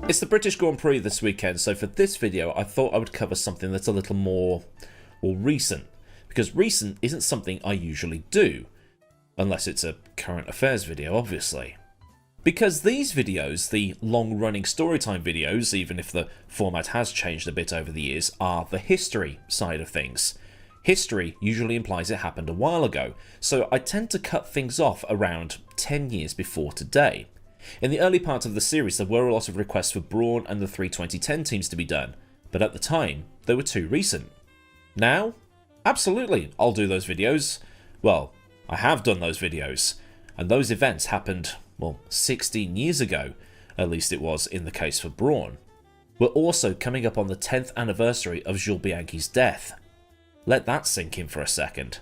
It's the British Grand Prix this weekend, so for this video I thought I would cover something that's a little more, recent. Because recent isn't something I usually do. Unless it's a current affairs video, obviously. Because these videos, the long-running storytime videos, even if the format has changed a bit over the years, are the history side of things. History usually implies it happened a while ago, so I tend to cut things off around 10 years before today. In the early part of the series there were a lot of requests for Brawn and the 32010 teams to be done, but at the time they were too recent. Now? Absolutely, I'll do those videos. Well, I have done those videos, and those events happened, 16 years ago, at least it was in the case for Brawn. We're also coming up on the 10th anniversary of Jules Bianchi's death. Let that sink in for a second.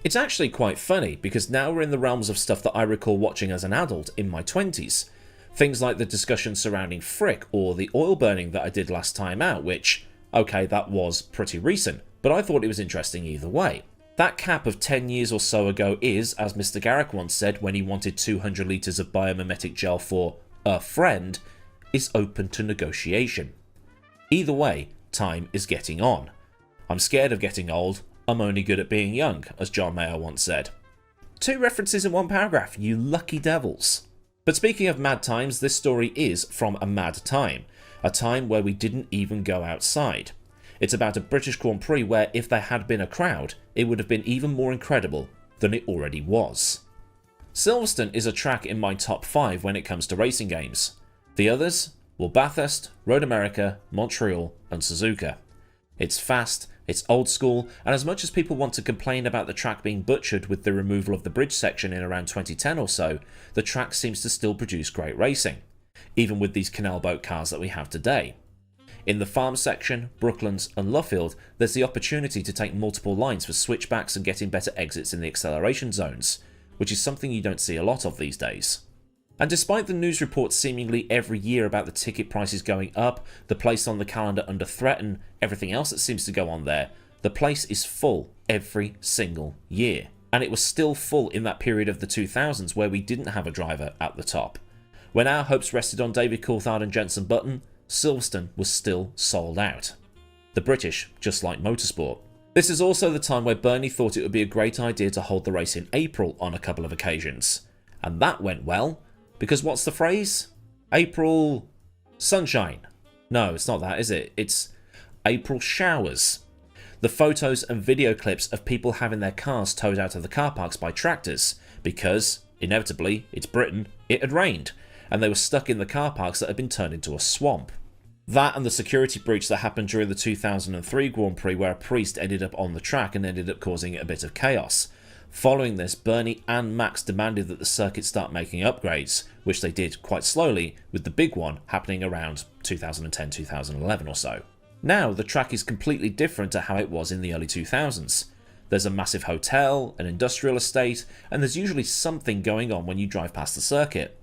It's actually quite funny, because now we're in the realms of stuff that I recall watching as an adult in my 20s. Things like the discussion surrounding Frick or the oil burning that I did last time out, which, okay, that was pretty recent, but I thought it was interesting either way. That cap of 10 years or so ago is, as Mr. Garrick once said when he wanted 200 litres of biomimetic gel for a friend, is open to negotiation. Either way, time is getting on. I'm scared of getting old. I'm only good at being young, as John Mayer once said. 2 references in one paragraph, you lucky devils. But speaking of mad times, this story is from a mad time. A time where we didn't even go outside. It's about a British Grand Prix where if there had been a crowd, it would have been even more incredible than it already was. Silverstone is a track in my top 5 when it comes to racing games. The others? Well, Bathurst, Road America, Montreal and Suzuka. It's fast, it's old school, and as much as people want to complain about the track being butchered with the removal of the bridge section in around 2010 or so, the track seems to still produce great racing, even with these canal boat cars that we have today. In the farm section, Brooklands and Luffield, there's the opportunity to take multiple lines for switchbacks and getting better exits in the acceleration zones, which is something you don't see a lot of these days. And despite the news reports seemingly every year about the ticket prices going up, the place on the calendar under threat and everything else that seems to go on there, the place is full every single year. And it was still full in that period of the 2000s where we didn't have a driver at the top. When our hopes rested on David Coulthard and Jenson Button, Silverstone was still sold out. The British just like motorsport. This is also the time where Bernie thought it would be a great idea to hold the race in April on a couple of occasions. And that went well. Because what's the phrase? April sunshine. No, it's not that, is it? It's April showers. The photos and video clips of people having their cars towed out of the car parks by tractors because, inevitably, it's Britain, it had rained, and they were stuck in the car parks that had been turned into a swamp. That and the security breach that happened during the 2003 Grand Prix where a priest ended up on the track and ended up causing it a bit of chaos. Following this, Bernie and Max demanded that the circuit start making upgrades, which they did quite slowly, with the big one happening around 2010-2011 or so. Now, the track is completely different to how it was in the early 2000s. There's a massive hotel, an industrial estate, and there's usually something going on when you drive past the circuit.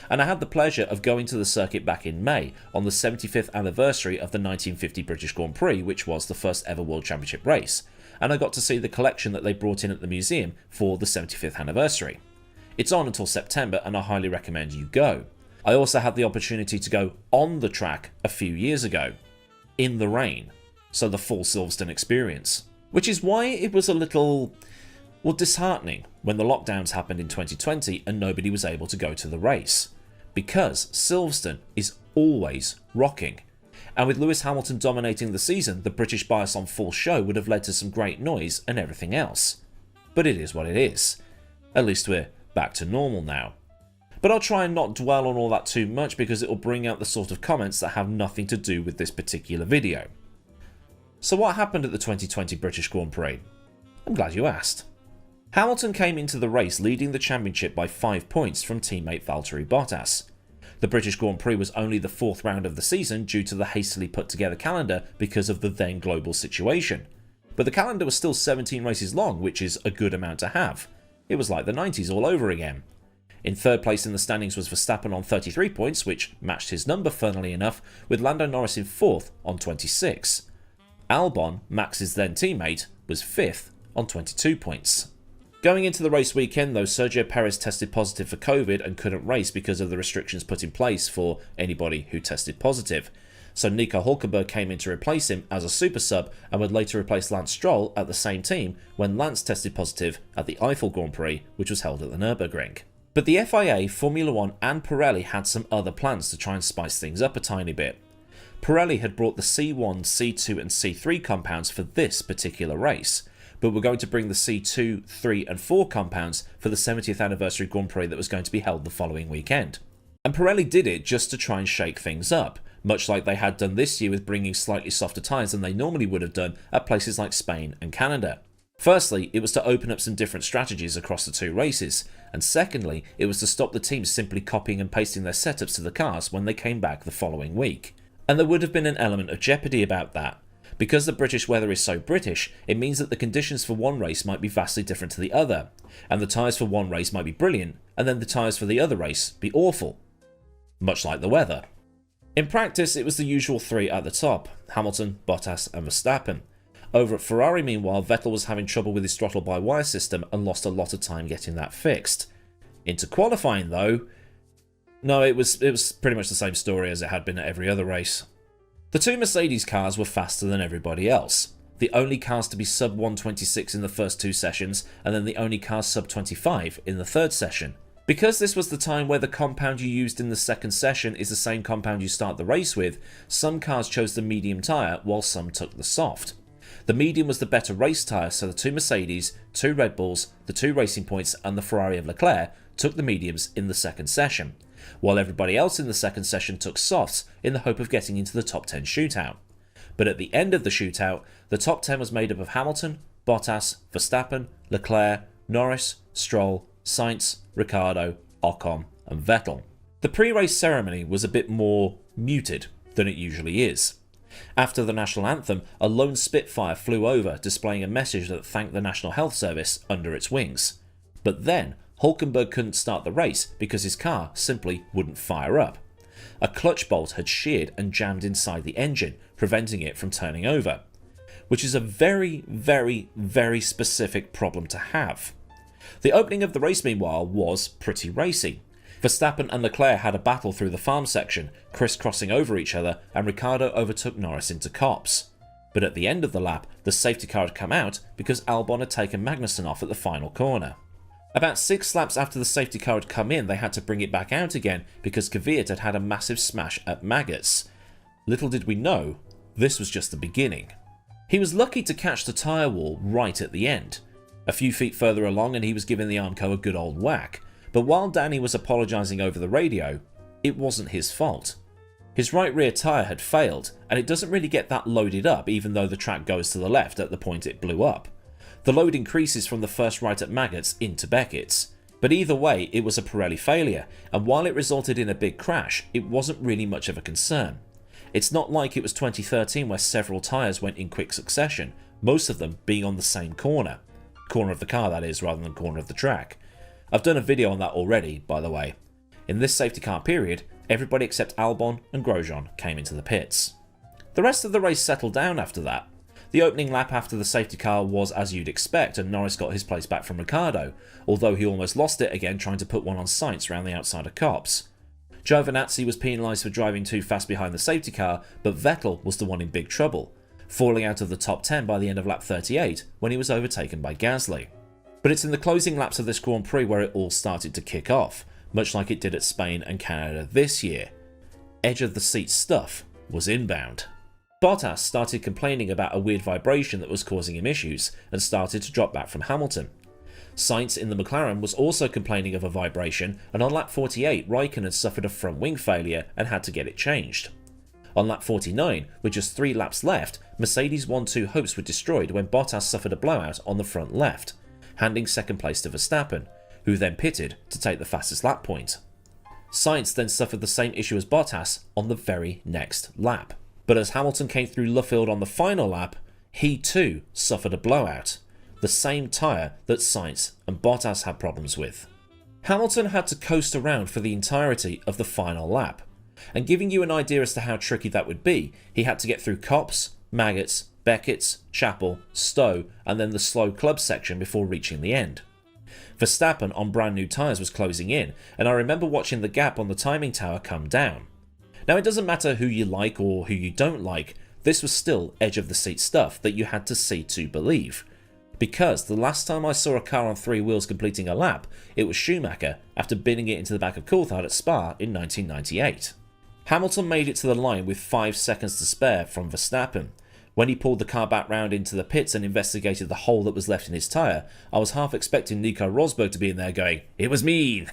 And I had the pleasure of going to the circuit back in May, on the 75th anniversary of the 1950 British Grand Prix, which was the first ever World Championship race. And I got to see the collection that they brought in at the museum for the 75th anniversary. It's on until September and I highly recommend you go. I also had the opportunity to go on the track a few years ago, in the rain, so the full Silverstone experience. Which is why it was a little, disheartening when the lockdowns happened in 2020 and nobody was able to go to the race. Because Silverstone is always rocking. And with Lewis Hamilton dominating the season, the British bias on full show would have led to some great noise and everything else. But it is what it is. At least we're back to normal now. But I'll try and not dwell on all that too much because it will bring out the sort of comments that have nothing to do with this particular video. So what happened at the 2020 British Grand Prix? I'm glad you asked. Hamilton came into the race leading the championship by 5 points from teammate Valtteri Bottas. The British Grand Prix was only the 4th round of the season due to the hastily put together calendar because of the then global situation. But the calendar was still 17 races long, which is a good amount to have. It was like the 90s all over again. In 3rd place in the standings was Verstappen on 33 points, which matched his number funnily enough, with Lando Norris in 4th on 26. Albon, Max's then teammate, was 5th on 22 points. Going into the race weekend though, Sergio Perez tested positive for COVID and couldn't race because of the restrictions put in place for anybody who tested positive. So Nico Hülkenberg came in to replace him as a super sub and would later replace Lance Stroll at the same team when Lance tested positive at the Eiffel Grand Prix, which was held at the Nürburgring. But the FIA, Formula 1 and Pirelli had some other plans to try and spice things up a tiny bit. Pirelli had brought the C1, C2 and C3 compounds for this particular race, but were going to bring the C2, 3 and 4 compounds for the 70th anniversary Grand Prix that was going to be held the following weekend. And Pirelli did it just to try and shake things up, much like they had done this year with bringing slightly softer tyres than they normally would have done at places like Spain and Canada. Firstly, it was to open up some different strategies across the two races, and secondly, it was to stop the teams simply copying and pasting their setups to the cars when they came back the following week. And there would have been an element of jeopardy about that. Because the British weather is so British, it means that the conditions for one race might be vastly different to the other, and the tyres for one race might be brilliant, and then the tyres for the other race be awful. Much like the weather. In practice, it was the usual three at the top: Hamilton, Bottas and Verstappen. Over at Ferrari, meanwhile, Vettel was having trouble with his throttle-by-wire system and lost a lot of time getting that fixed. Into qualifying though, no, it was pretty much the same story as it had been at every other race. The two Mercedes cars were faster than everybody else. The only cars to be sub 126 in the first two sessions, and then the only cars sub 25 in the third session. Because this was the time where the compound you used in the second session is the same compound you start the race with, some cars chose the medium tyre while some took the soft. The medium was the better race tyre, so the two Mercedes, two Red Bulls, the two Racing Points and the Ferrari of Leclerc took the mediums in the second session, while everybody else in the second session took softs in the hope of getting into the top 10 shootout. But at the end of the shootout, the top 10 was made up of Hamilton, Bottas, Verstappen, Leclerc, Norris, Stroll, Sainz, Ricciardo, Ocon and Vettel. The pre-race ceremony was a bit more muted than it usually is. After the national anthem, a lone Spitfire flew over displaying a message that thanked the National Health Service under its wings. But then, Hülkenberg couldn't start the race because his car simply wouldn't fire up. A clutch bolt had sheared and jammed inside the engine, preventing it from turning over, which is a very, very, very specific problem to have. The opening of the race, meanwhile, was pretty racy. Verstappen and Leclerc had a battle through the farm section, crisscrossing over each other, and Ricciardo overtook Norris into copse. But at the end of the lap, the safety car had come out because Albon had taken Magnussen off at the final corner. About 6 laps after the safety car had come in, they had to bring it back out again because Kvyat had had a massive smash at Maggots. Little did we know, this was just the beginning. He was lucky to catch the tyre wall right at the end. A few feet further along and he was giving the Armco a good old whack. But while Danny was apologising over the radio, it wasn't his fault. His right rear tyre had failed, and it doesn't really get that loaded up even though the track goes to the left at the point it blew up. The load increases from the first right at Maggots into Beckett's. But either way, it was a Pirelli failure, and while it resulted in a big crash, it wasn't really much of a concern. It's not like it was 2013 where several tyres went in quick succession, most of them being on the same corner. Corner of the car, that is, rather than corner of the track. I've done a video on that already, by the way. In this safety car period, everybody except Albon and Grosjean came into the pits. The rest of the race settled down after that. The opening lap after the safety car was as you'd expect, and Norris got his place back from Ricciardo, although he almost lost it again trying to put one on Sainz round the outside of Copse. Giovinazzi was penalised for driving too fast behind the safety car, but Vettel was the one in big trouble, falling out of the top 10 by the end of lap 38 when he was overtaken by Gasly. But it's in the closing laps of this Grand Prix where it all started to kick off, much like it did at Spain and Canada this year. Edge of the seat stuff was inbound. Bottas started complaining about a weird vibration that was causing him issues and started to drop back from Hamilton. Sainz in the McLaren was also complaining of a vibration, and on lap 48 Raikkonen suffered a front wing failure and had to get it changed. On lap 49, with just 3 laps left, Mercedes' 1-2 hopes were destroyed when Bottas suffered a blowout on the front left, handing second place to Verstappen, who then pitted to take the fastest lap point. Sainz then suffered the same issue as Bottas on the very next lap. But as Hamilton came through Luffield on the final lap, he too suffered a blowout, the same tyre that Sainz and Bottas had problems with. Hamilton had to coast around for the entirety of the final lap, and giving you an idea as to how tricky that would be, he had to get through Copse, Maggots, Beckett's, Chapel, Stowe and then the slow club section before reaching the end. Verstappen on brand new tyres was closing in, and I remember watching the gap on the timing tower come down. Now it doesn't matter who you like or who you don't like, this was still edge of the seat stuff that you had to see to believe. Because the last time I saw a car on 3 wheels completing a lap, it was Schumacher after binning it into the back of Coulthard at Spa in 1998. Hamilton made it to the line with 5 seconds to spare from Verstappen. When he pulled the car back round into the pits and investigated the hole that was left in his tyre, I was half expecting Nico Rosberg to be in there going, "It was me!"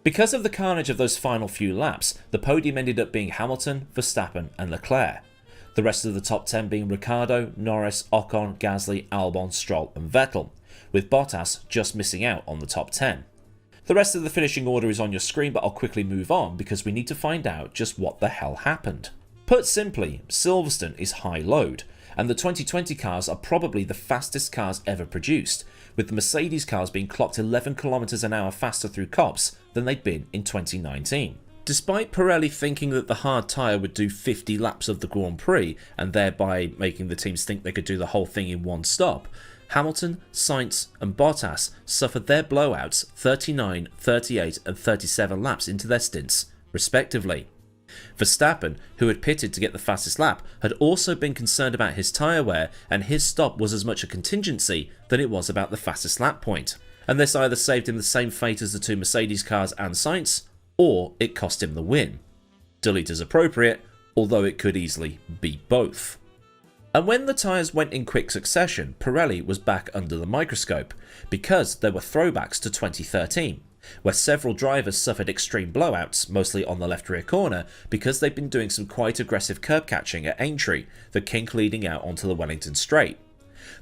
Because of the carnage of those final few laps, the podium ended up being Hamilton, Verstappen and Leclerc. The rest of the top 10 being Ricciardo, Norris, Ocon, Gasly, Albon, Stroll and Vettel, with Bottas just missing out on the top 10. The rest of the finishing order is on your screen, but I'll quickly move on because we need to find out just what the hell happened. Put simply, Silverstone is high load, and the 2020 cars are probably the fastest cars ever produced, with the Mercedes cars being clocked 11 km an hour faster through Copse than they'd been in 2019. Despite Pirelli thinking that the hard tyre would do 50 laps of the Grand Prix, and thereby making the teams think they could do the whole thing in one stop, Hamilton, Sainz and Bottas suffered their blowouts 39, 38 and 37 laps into their stints, respectively. Verstappen, who had pitted to get the fastest lap, had also been concerned about his tyre wear, and his stop was as much a contingency than it was about the fastest lap point. And this either saved him the same fate as the 2 Mercedes cars and Sainz, or it cost him the win. Delete as appropriate, although it could easily be both. And when the tyres went in quick succession, Pirelli was back under the microscope, because there were throwbacks to 2013, where several drivers suffered extreme blowouts, mostly on the left rear corner, because they'd been doing some quite aggressive curb catching at Aintree, the kink leading out onto the Wellington Straight.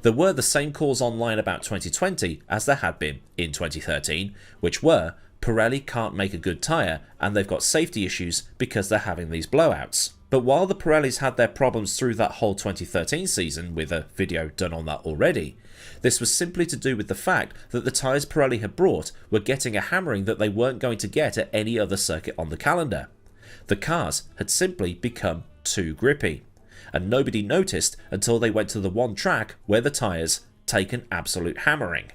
There were the same calls online about 2020 as there had been in 2013, which were, Pirelli can't make a good tyre and they've got safety issues because they're having these blowouts. But while the Pirellis had their problems through that whole 2013 season, with a video done on that already, this was simply to do with the fact that the tyres Pirelli had brought were getting a hammering that they weren't going to get at any other circuit on the calendar. The cars had simply become too grippy, and nobody noticed until they went to the one track where the tyres take an absolute hammering.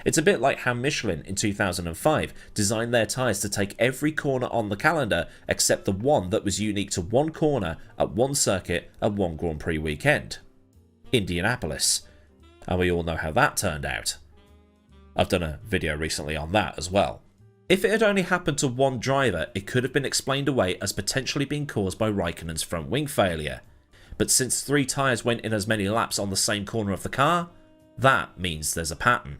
It's a bit like how Michelin in 2005 designed their tyres to take every corner on the calendar except the one that was unique to one corner at one circuit at one Grand Prix weekend. Indianapolis. And we all know how that turned out. I've done a video recently on that as well. If it had only happened to one driver, it could have been explained away as potentially being caused by Raikkonen's front wing failure. But since 3 tyres went in as many laps on the same corner of the car, that means there's a pattern.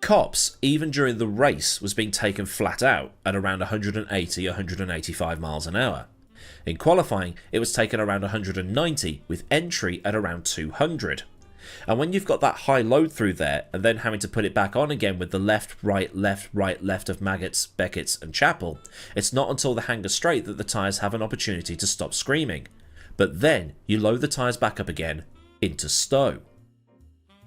Copse, even during the race, was being taken flat out at around 180-185 miles an hour. In qualifying, it was taken around 190, with entry at around 200. And when you've got that high load through there, and then having to put it back on again with the left, right, left of Maggots, Beckett's and Chapel, it's not until the hanger straight that the tyres have an opportunity to stop screaming. But then you load the tyres back up again into Stowe.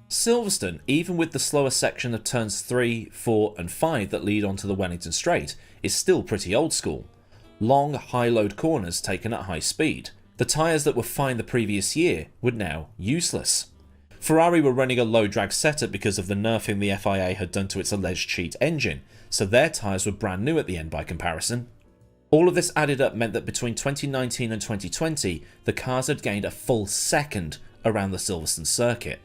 Silverstone, even with the slower section of turns 3, 4 and 5 that lead onto the Wellington Straight, is still pretty old school. Long, high-load corners taken at high speed. The tyres that were fine the previous year were now useless. Ferrari were running a low-drag setup because of the nerfing the FIA had done to its alleged cheat engine, so their tyres were brand new at the end by comparison. All of this added up meant that between 2019 and 2020, the cars had gained a full second around the Silverstone circuit.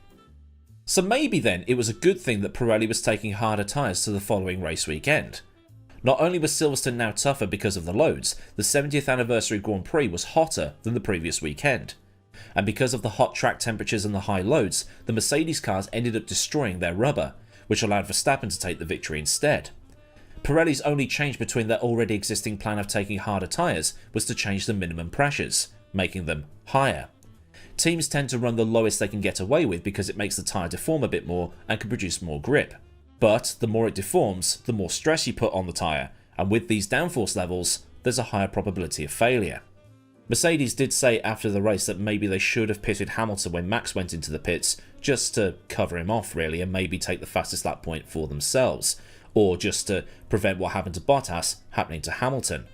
So maybe then it was a good thing that Pirelli was taking harder tyres to the following race weekend. Not only was Silverstone now tougher because of the loads, the 70th anniversary Grand Prix was hotter than the previous weekend. And because of the hot track temperatures and the high loads, the Mercedes cars ended up destroying their rubber, which allowed Verstappen to take the victory instead. Pirelli's only change between their already existing plan of taking harder tyres was to change the minimum pressures, making them higher. Teams tend to run the lowest they can get away with because it makes the tyre deform a bit more and can produce more grip. But the more it deforms, the more stress you put on the tyre, and with these downforce levels, there's a higher probability of failure. Mercedes did say after the race that maybe they should have pitted Hamilton when Max went into the pits, just to cover him off really and maybe take the fastest lap point for themselves, or just to prevent what happened to Bottas happening to Hamilton.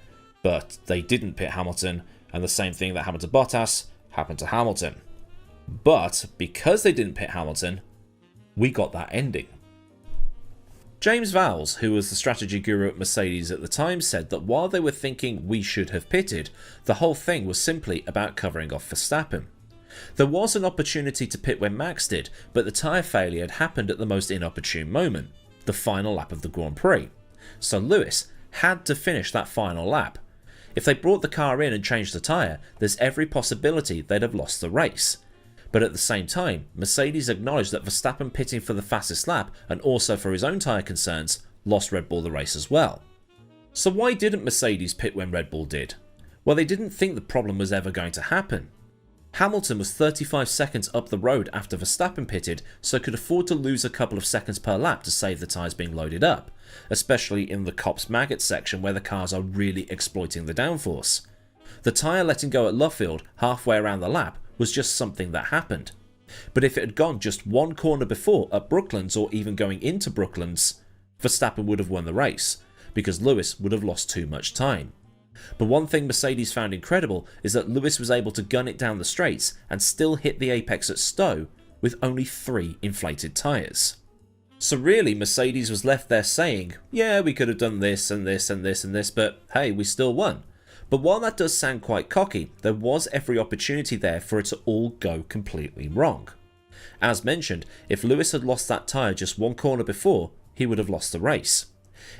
But they didn't pit Hamilton, and the same thing that happened to Bottas happened to Hamilton. But because they didn't pit Hamilton, we got that ending. James Vowles, who was the strategy guru at Mercedes at the time, said that while they were thinking we should have pitted, the whole thing was simply about covering off Verstappen. There was an opportunity to pit when Max did, but the tyre failure had happened at the most inopportune moment, the final lap of the Grand Prix. So Lewis had to finish that final lap. If they brought the car in and changed the tyre, there's every possibility they'd have lost the race. But at the same time, Mercedes acknowledged that Verstappen pitting for the fastest lap, and also for his own tyre concerns, lost Red Bull the race as well. So why didn't Mercedes pit when Red Bull did? Well, they didn't think the problem was ever going to happen. Hamilton was 35 seconds up the road after Verstappen pitted, so could afford to lose a couple of seconds per lap to save the tyres being loaded up, especially in the Cops Maggot section where the cars are really exploiting the downforce. The tyre letting go at Luffield halfway around the lap was just something that happened. But if it had gone just one corner before at Brooklands, or even going into Brooklands, Verstappen would have won the race, because Lewis would have lost too much time. But one thing Mercedes found incredible is that Lewis was able to gun it down the straights and still hit the apex at Stowe with only 3 inflated tyres. So really Mercedes was left there saying, yeah, we could have done this and this and this and this, but hey, we still won. But while that does sound quite cocky, there was every opportunity there for it to all go completely wrong. As mentioned, if Lewis had lost that tyre just one corner before, he would have lost the race.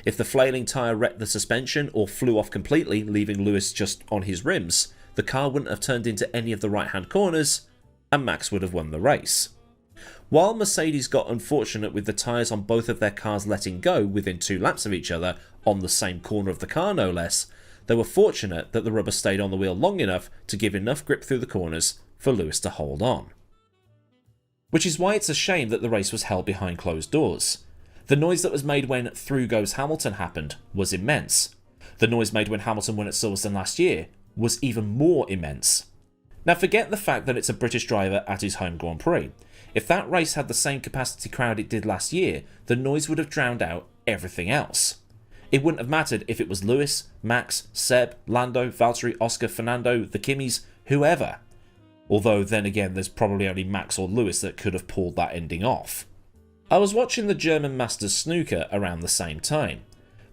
If the flailing tyre wrecked the suspension or flew off completely, leaving Lewis just on his rims, the car wouldn't have turned into any of the right-hand corners, and Max would have won the race. While Mercedes got unfortunate with the tyres on both of their cars letting go within 2 laps of each other, on the same corner of the car no less, they were fortunate that the rubber stayed on the wheel long enough to give enough grip through the corners for Lewis to hold on. Which is why it's a shame that the race was held behind closed doors. The noise that was made when Through Goes Hamilton happened was immense. The noise made when Hamilton won at Silverstone last year was even more immense. Now forget the fact that it's a British driver at his home Grand Prix. If that race had the same capacity crowd it did last year, the noise would have drowned out everything else. It wouldn't have mattered if it was Lewis, Max, Seb, Lando, Valtteri, Oscar, Fernando, the Kimmies, whoever. Although then again there's probably only Max or Lewis that could have pulled that ending off. I was watching the German Masters snooker around the same time.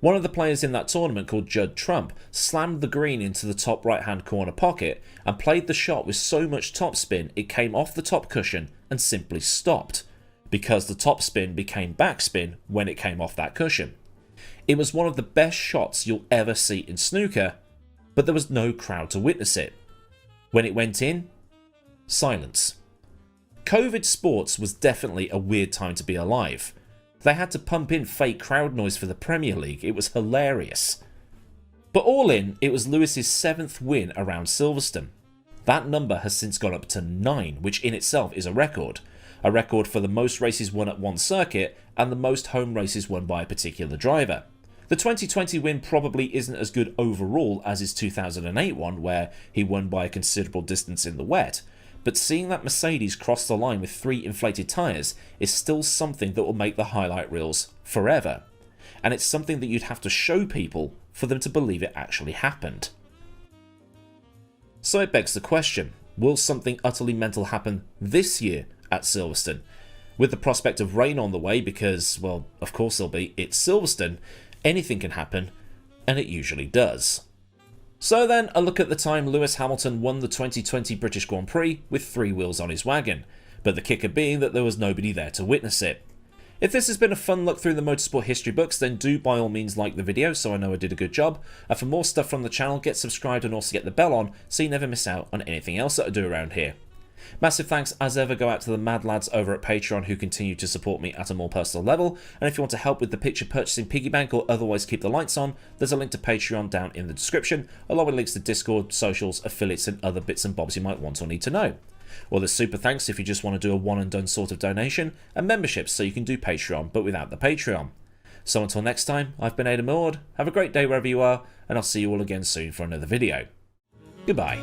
One of the players in that tournament, called Judd Trump, slammed the green into the top right hand corner pocket and played the shot with so much topspin it came off the top cushion and simply stopped, because the topspin became backspin when it came off that cushion. It was one of the best shots you'll ever see in snooker, but there was no crowd to witness it. When it went in, silence. COVID sports was definitely a weird time to be alive. They had to pump in fake crowd noise for the Premier League. It was hilarious. But all in, it was Lewis's 7th win around Silverstone. That number has since gone up to 9, which in itself is a record. A record for the most races won at one circuit and the most home races won by a particular driver. The 2020 win probably isn't as good overall as his 2008 one, where he won by a considerable distance in the wet, but seeing that Mercedes cross the line with 3 inflated tyres is still something that will make the highlight reels forever. And it's something that you'd have to show people for them to believe it actually happened. So it begs the question, will something utterly mental happen this year at Silverstone? With the prospect of rain on the way, because, well, of course there'll be, it's Silverstone, anything can happen, and it usually does. So then, a look at the time Lewis Hamilton won the 2020 British Grand Prix with 3 wheels on his wagon, but the kicker being that there was nobody there to witness it. If this has been a fun look through the motorsport history books, then do by all means like the video so I know I did a good job, and for more stuff from the channel, get subscribed and also get the bell on so you never miss out on anything else that I do around here. Massive thanks as ever go out to the mad lads over at Patreon who continue to support me at a more personal level, and if you want to help with the picture purchasing piggy bank or otherwise keep the lights on, there's a link to Patreon down in the description, along with links to Discord, socials, affiliates and other bits and bobs you might want or need to know. Or there's super thanks if you just want to do a one and done sort of donation, and memberships so you can do Patreon but without the Patreon. So until next time, I've been Aidan Millward, have a great day wherever you are, and I'll see you all again soon for another video. Goodbye.